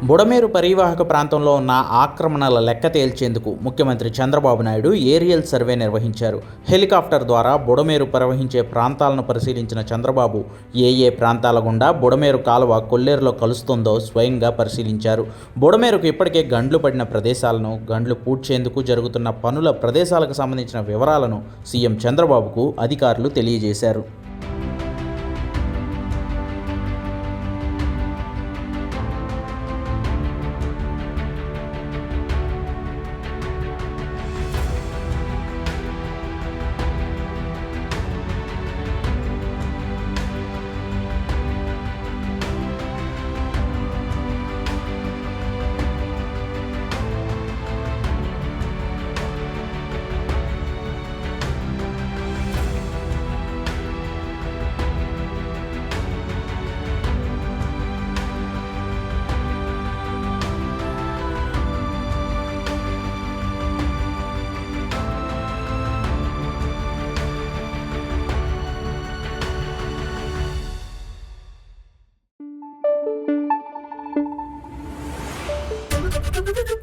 బుడమేరు పరివాహక ప్రాంతంలో ఉన్న ఆక్రమణల లెక్క తేల్చేందుకు ముఖ్యమంత్రి చంద్రబాబు నాయుడు ఏరియల్ సర్వే నిర్వహించారు. హెలికాప్టర్ ద్వారా బుడమేరు ప్రవహించే ప్రాంతాలను పరిశీలించిన చంద్రబాబు ఏ ప్రాంతాల గుండా బుడమేరు కాలువ కొల్లేరులో కలుస్తుందో స్వయంగా పరిశీలించారు. బుడమేరుకు ఇప్పటికే గండ్లు పడిన ప్రదేశాలను, గండ్లు పూడ్చేందుకు జరుగుతున్న పనుల ప్రదేశాలకు సంబంధించిన వివరాలను సీఎం చంద్రబాబుకు అధికారులు తెలియజేశారు. Thank you.